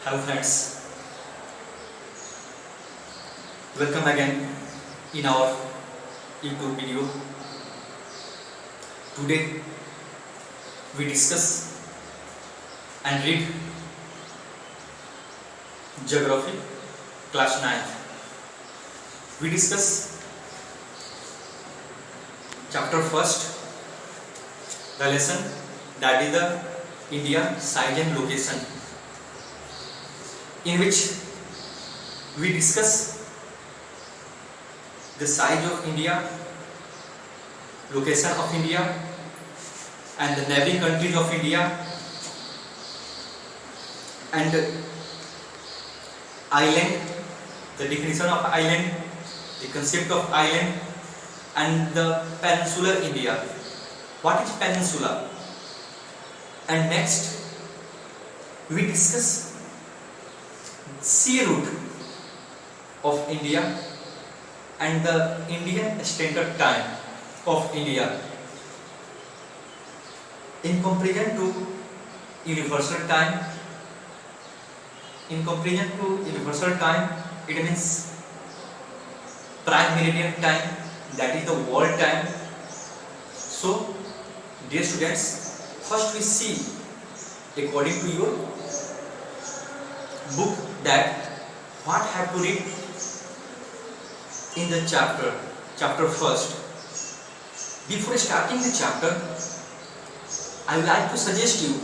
Hello friends, welcome again in our YouTube video. Today we discuss and read Geography class 9th. We discuss chapter first, the lesson that is the India size and location, in which we discuss the size of India, location of India, and the neighboring countries of India, and island, the definition of island, the concept of island, and the peninsular India. What is peninsula? And next we discuss sea route of India and the Indian Standard Time of India in comparison to universal time. In comparison to universal time, it means prime meridian time, that is the world time. So dear students, first we see according to your book that what have to read in the chapter first. Before starting the chapter, I would like to suggest you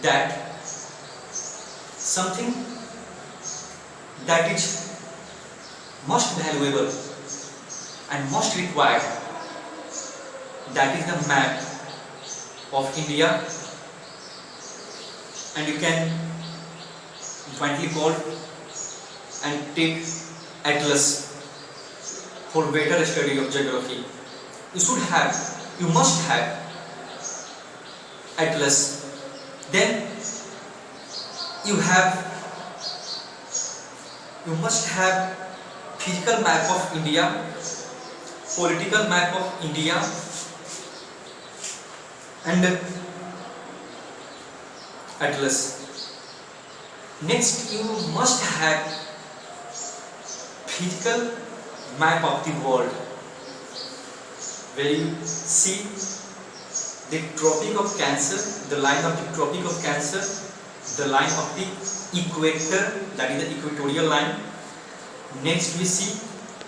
that something that is most valuable and most required, that is the map of India, and you can jointly call and take atlas for better study of geography. You must have atlas. Then you must have physical map of India, political map of India, and atlas. Next, you must have physical map of the world, where you see the Tropic of Cancer, the line of the Tropic of Cancer, the line of the equator, that is the equatorial line. Next, we see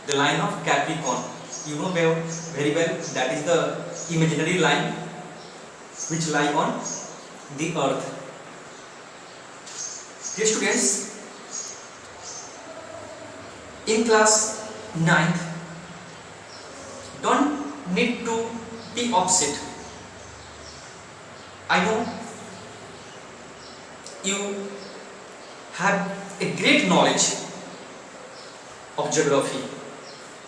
the line of Capricorn. You know very well that is the imaginary line which lie on the earth. Dear students, in class 9th, don't need to be upset. I know you have a great knowledge of geography,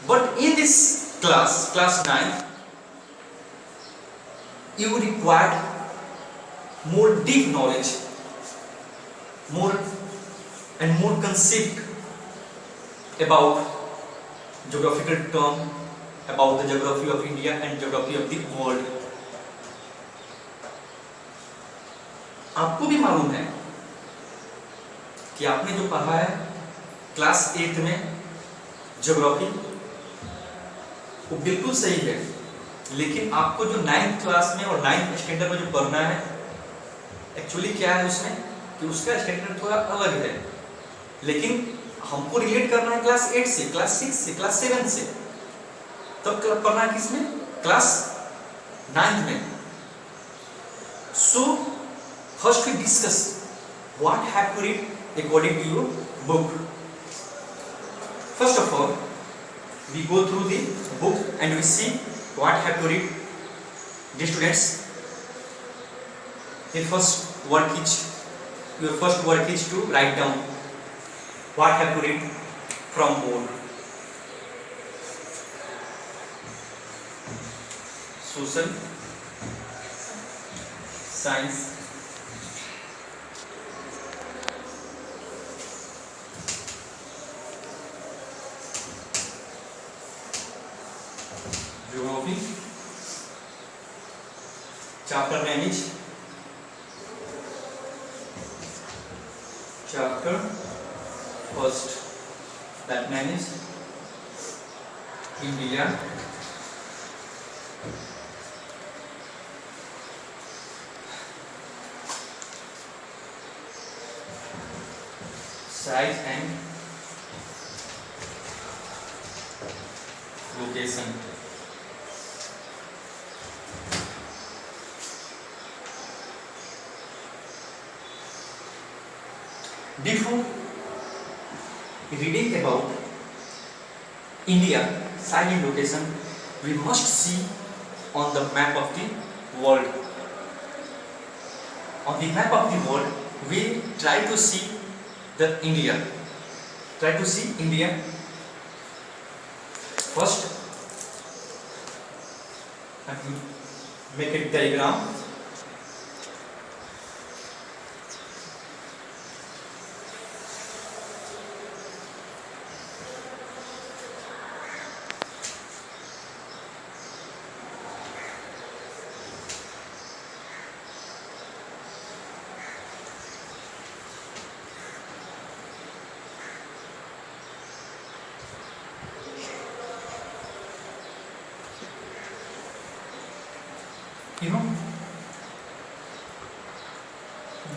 but in this class 9th, you require more deep knowledge, more concept about geographical term, about the geography of India and geography of the world. आपको भी मालूम है कि आपने जो पढ़ा है class 8 में ज्योग्राफी वो बिल्कुल सही है, लेकिन आपको जो 9th क्लास में और 9th स्टैंडर्ड में जो पढ़ना है, एक्चुअली क्या है उसमें कि उसका स्टैंडर्ड थोड़ा अलग है, लेकिन हमको रिलेट करना है क्लास 8 से, क्लास 6 से, क्लास 7 से, तब पढ़ना है किसमें? क्लास 9th में. So first we discuss what have to read according to your book. First of all, we go through the book and we see what have to read. Dear students, your first work is to write down what have to read from board. Social science, geography, chapter name is chapter first, that name is India. Size and location. Before reading about India size and location, we must see on the map of the world. On the map of the world, we try to see the India. Try to see India. First, make a diagram. You know,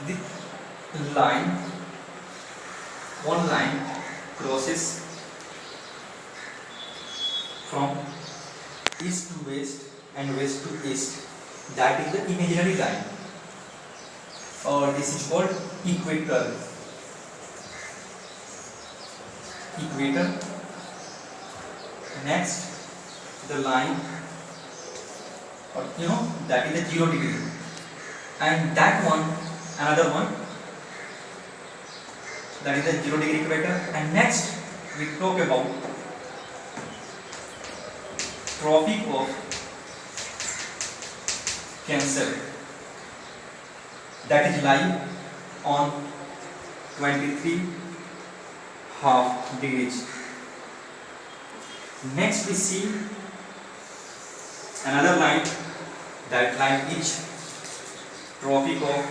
the line, one line crosses from east to west and west to east. That is the imaginary line, or this is called equator. Equator. Next, the line, or that is the 0 degree, and that one, another one, that is the 0 degree equator. And next we talk about Tropic of Cancer, that is lying on 23.5 degrees. Next we see another line, that line is Tropic of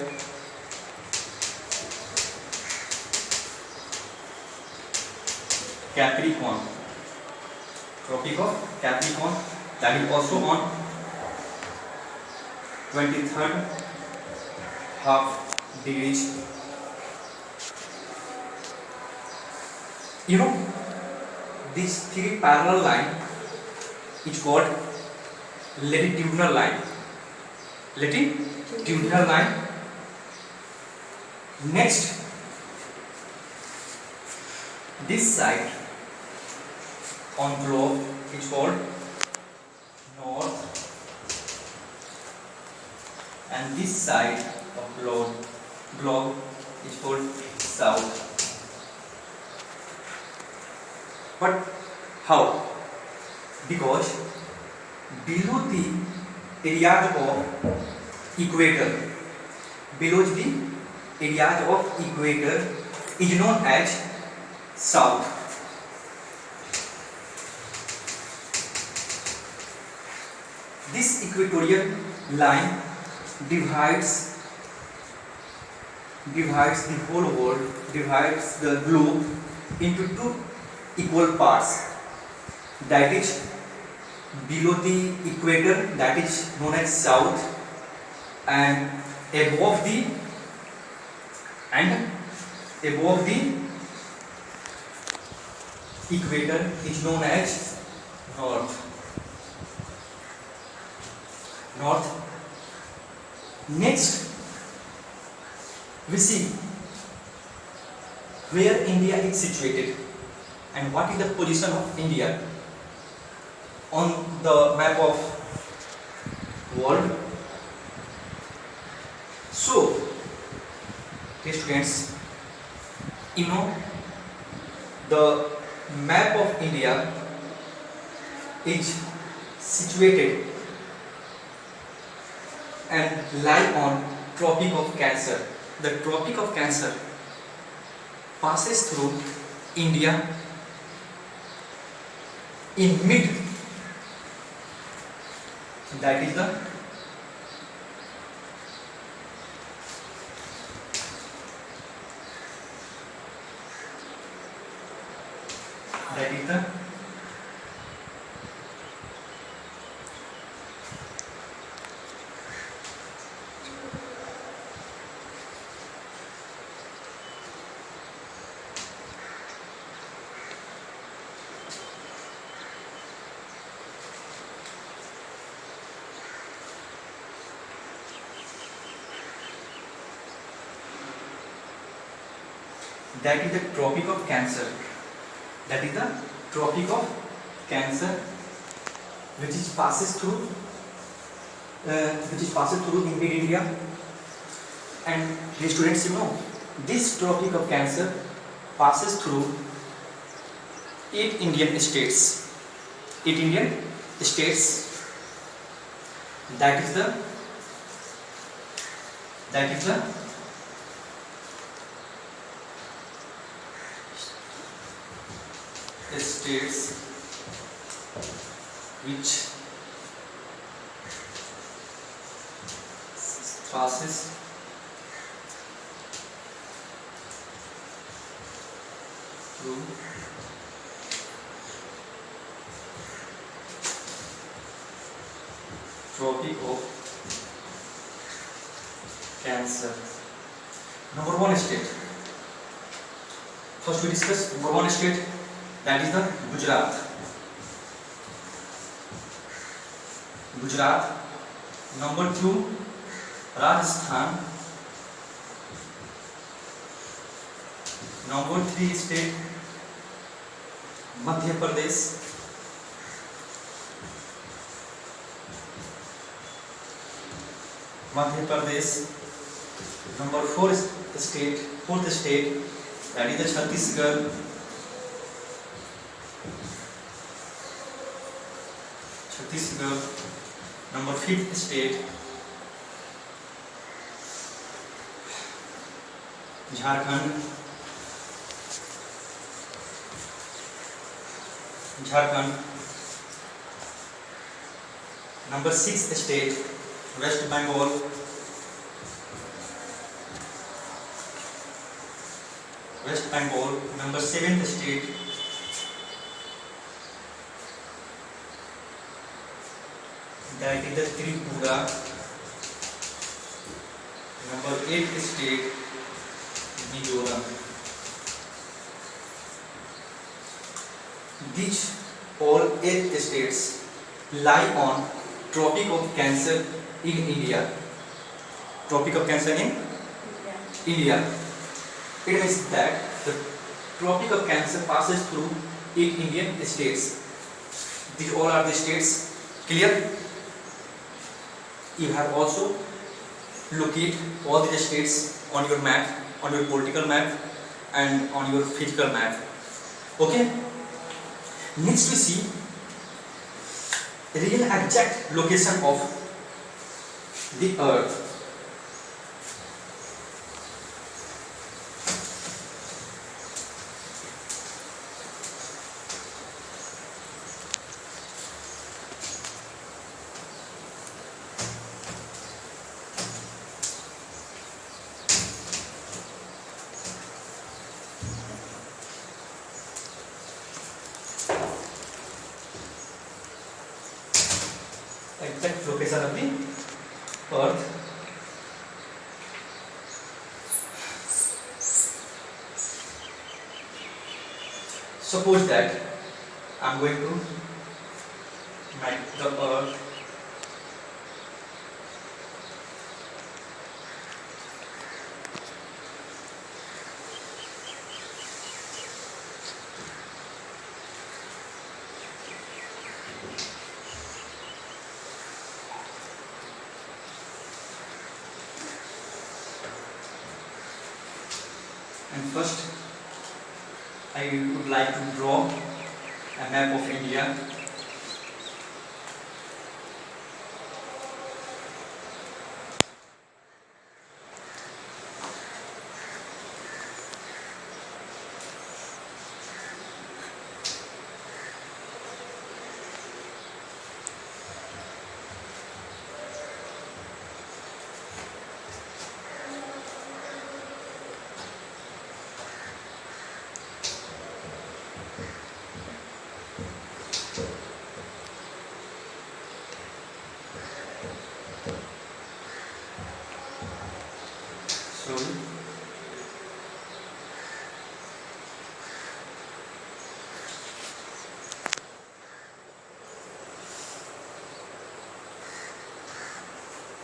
Capricorn. Tropic of Capricorn, that is also on 23.5 degrees. This three parallel line is called latitudinal line. Latitudinal line. Next, this side on globe is called north, and this side of globe is called south. But how? Because below the areas of equator, is known as south. This equatorial line divides the whole world, divides the globe into two equal parts. That is below the equator, that is known as south, and above the equator is known as north. Next, we see where India is situated and what is the position of India on the map of world. So, dear students, the map of India is situated and lie on Tropic of Cancer. The Tropic of Cancer passes through India in mid, that is the that is the Tropic of Cancer. That is the Tropic of Cancer, which is passes through in mid India. And the students, you know, this Tropic of Cancer passes through 8 Indian states. 8 Indian states. That is the states which passes through Tropic of Cancer. Number 1 state. First we discuss number 1 state, that is the Gujarat. Number 2 Rajasthan. Number 3 state Madhya Pradesh. Number 4th state, that is the Chhattisgarh. Number 5th state Jharkhand. Number 6th state West Bengal. Number 7th state that is the Tripura. Number 8th state Mizoram. These all 8 states lie on Tropic of Cancer in India. India. It means that the Tropic of Cancer passes through 8 Indian states. These all are the states. Clear? You have also locate all the states on your map, on your political map and on your physical map. Okay? Next we see real exact location of the Earth. Exact location of the Earth. Suppose that I am going to make the Earth and first I would like to draw a map of India. slowly.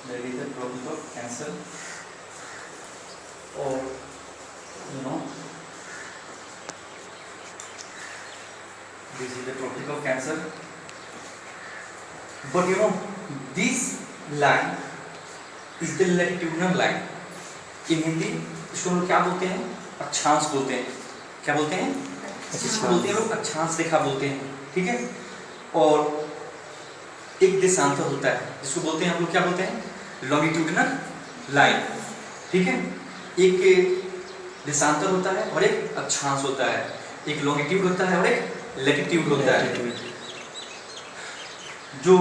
There is a Tropic of Cancer, or this is the Tropic of Cancer. But this line is the latitudinal line. In Hindi इसको लोग क्या बोलते हैं? अक्षांश बोलते हैं. क्या बोलते हैं? इसको बोलते हैं लोग अक्षांश रेखा बोलते हैं. ठीक है. और एक देशांतर होता है जिसको बोलते हैं हम लोग क्या बोलते हैं? Longitudinal line. ठीक है. एक देशांतर होता है और एक अक्षांश होता है. एक लॉन्गिट्यूड होता है और एक लैटिट्यूड होता है. जो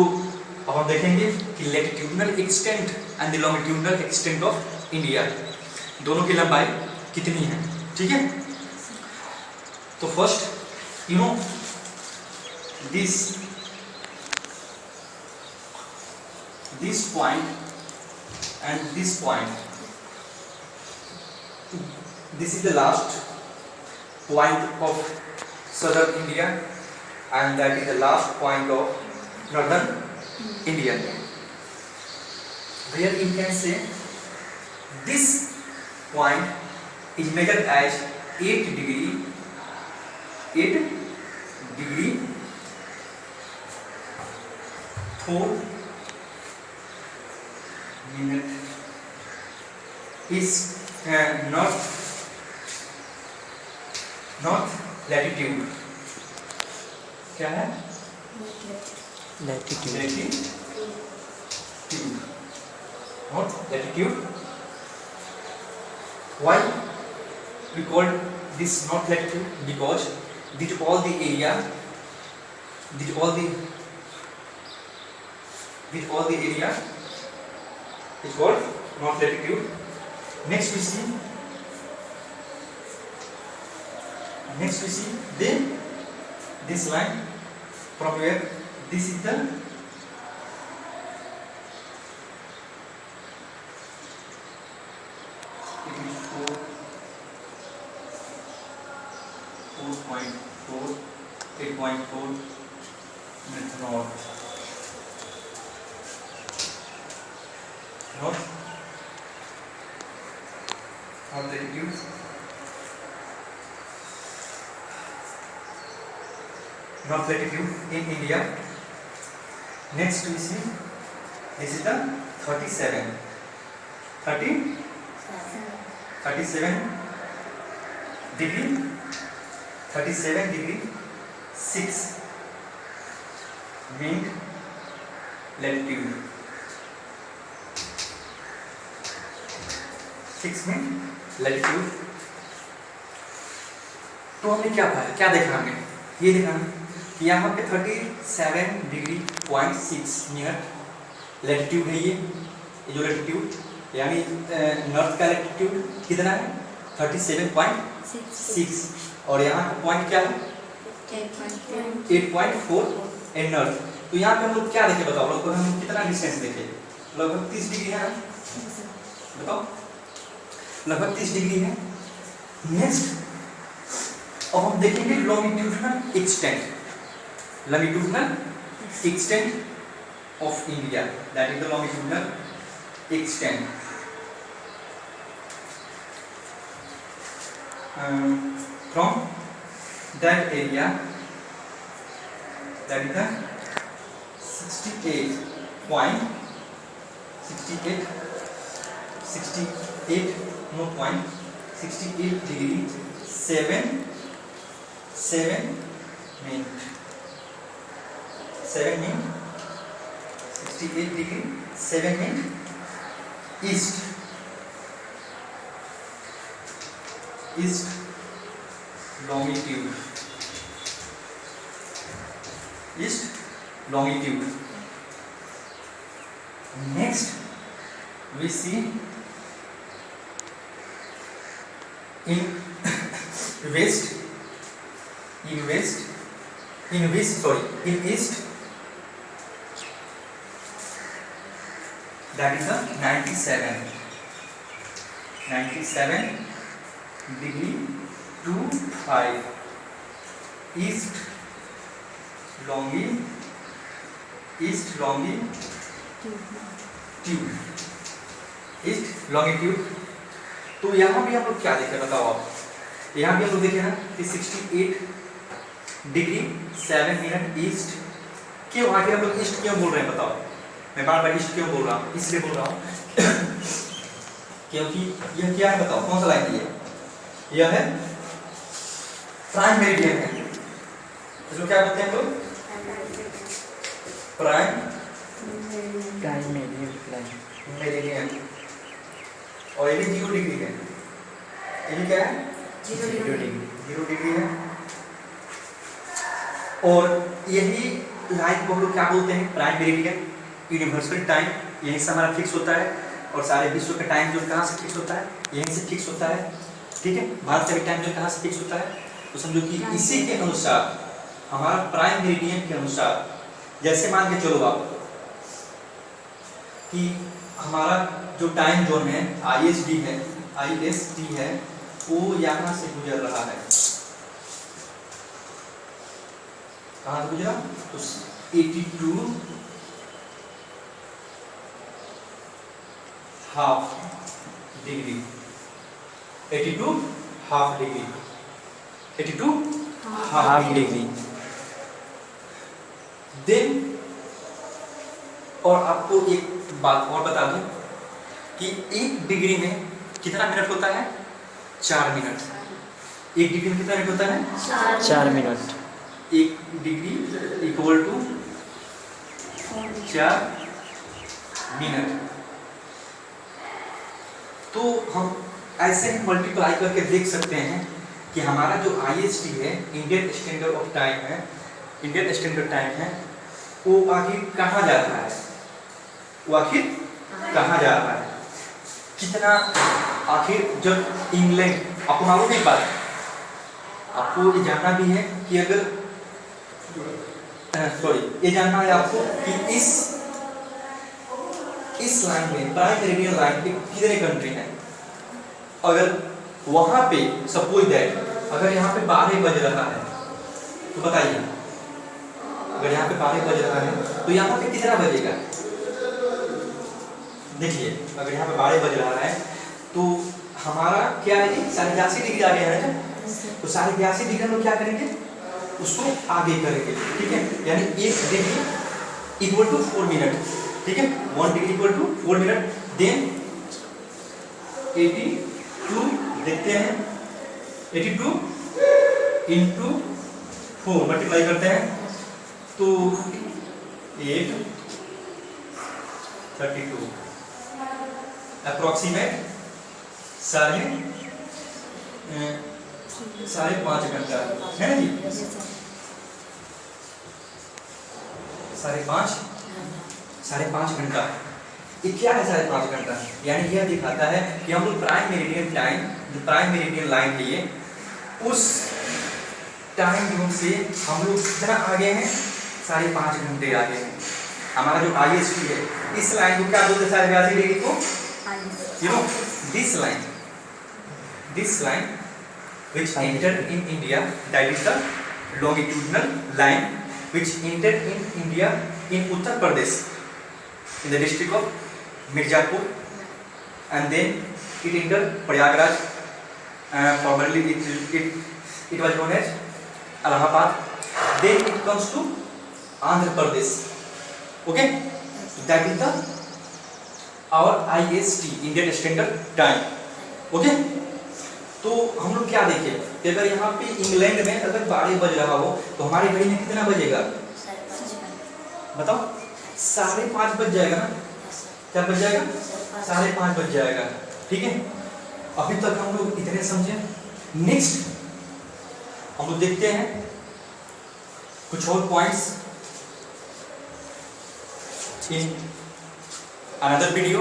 अब हम देखेंगे कि latitudinal extent and the longitudinal extent of India, दोनों की लंबाई कितनी है. ठीक है. तो first this point and this point, this is the last point of southern India and that is the last point of northern India, where you can say this point is measured as 8 degree 4 minute is north latitude. क्या है? latitude. North latitude. Why we call this north latitude? Because this all the area is called north latitude. Next we see then this line from where this is the it is 4.4 8.4 north latitude. North latitude in India. Next we see this is the 37 degree 6 mean latitude. 6 mean latitude. तो हमने क्या पाया, क्या देखा हमने? ये देखा कि यहाँ पे 37 डिग्री 0.6 मिनट लैटिट्यूड है. ये जो लैटिट्यूड यानी नॉर्थ का लैटिट्यूड कितना है? 37.6 और यहाँ का पॉइंट क्या है? 8.4 एंड नॉर्थ. तो यहाँ पे हम लोग क्या देखे बताओ? लगभग हम कितना डिस्टेंस देखे? लगभग 30 डिग्री है. बताओ, लगभग 30 डिग्री है. नेक्स्ट अब हम देखेंगे longitudinal extent of India. That is the longitudinal extent from that area, that is the 68 degree 7 minute 68 degree 7 minute east longitude. Next we see in east that is a 97 97°25 east longitude. तो यहाँ भी हम लोग क्या देखे बताओ आप, यहाँ भी हम लोग देखे ना कि 68°7' ईस्ट। क्यों आखिर हम लोग ईस्ट क्यों बोल रहे हैं बताओ, मैं बार बार ईस्ट क्यों बोल रहा हूँ, इसलिए बोल रहा हूँ क्योंकि यह क्या है बताओ, कौन सा लाइन है यह है प्राइम मेरिडियन है। इसको क्या बोलते हैं हम लोग, प्राइम मेरिडियन। और ये 0 डिग्री है, ये क्या है 0 डिग्री है। और यही लाइन को हम लोग क्या बोलते हैं, प्राइम मेरिडियन। यूनिवर्सल टाइम यहीं से हमारा फिक्स होता है, और सारे विश्व का टाइम जो कहाँ से फिक्स होता है, यहीं से फिक्स होता है। ठीक है, भारत का भी टाइम जो कहाँ से फिक्स होता है, तो समझो कि इसी के अनुसार हमारा प्राइम मेरिडियन के अनुसार, जैसे मान के चलो आप कि हमारा जो टाइम जोन है IST है वो यहाँ से गुजर रहा है, कहाँ से गुजरा, तो 82 half degree, 82 half degree, 82 half degree. Then और आपको एक बात और बता दूं कि 1 डिग्री में कितना मिनट होता है, 4 मिनट। 1 डिग्री में कितना मिनट होता है, 4 minute. 1 degree equal to 4 minute. तो हम ऐसे ही मल्टीप्लाई करके देख सकते हैं कि हमारा जो IST है, इंडियन स्टैंडर्ड ऑफ टाइम है, इंडियन स्टैंडर्ड टाइम है, वो आखिर कहाँ जा रहा है, वो आखिर कहाँ जा रहा है, कितना आखिर। जब इंग्लैंड, आपको मालूम एक बात, आपको ये जानना भी है कि अगर ये जानना है आपको कि इस लाइन में, प्राइम मेरिडियन लाइन पे कितने कंट्री हैं। अगर वहां पे सपोज दैट अगर यहाँ पे 12 बज रहा है, तो बताइए अगर यहाँ पे 12 बज रहा है तो यहाँ पे कितना बजेगा। देखिए अगर यहाँ पे 12 बज रहा है तो हमारा क्या है, 82 डिग्री आगे है ना, तो 82 डिग्री हम लोग क्या करेंगे, उसको आगे करेंगे। ठीक है, यानी 1 डिग्री इक्वल टू 4 मिनट। ठीक है, 1 degree equal to 4 minute. Then 82 देखते हैं, 82 इंटू 4 मल्टीप्लाई करते हैं तो 832 अप्रोक्सीमेट 5.5 घंटा है ना जी, 5.5 घंटा। ये क्या है 5.5 घंटा, यानी यह दिखाता है कि हम लोग प्राइम मेरिडियन टाइम, जो प्राइम मेरिडियन लाइन है ये, उस टाइम जोन से हम लोग कितना आगे हैं, 5.5 घंटे आगे हैं। हमारा जो IST है, इस लाइन को क्या बोलते हैं, 82 डिग्री को, you know this line which entered in India, that is the longitudinal line which entered in India in Uttar Pradesh in the district of Mirzapur, and then it entered Prayagraj, formerly it was known as Allahabad, then it comes to Andhra Pradesh. Okay, that is the our IST, Indian Standard Time. Okay, तो हम लोग क्या देखें कि अगर यहाँ पे England में अगर 12 बज रहा हो तो हमारी घड़ी में कितना बजेगा, बताओ, 5:30 बज जाएगा ना, क्या बज जाएगा, 5:30 बज जाएगा। ठीक है, अभी तक हम लोग इतने समझे। नेक्स्ट हम लोग देखते हैं कुछ और points in another video.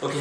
Okay.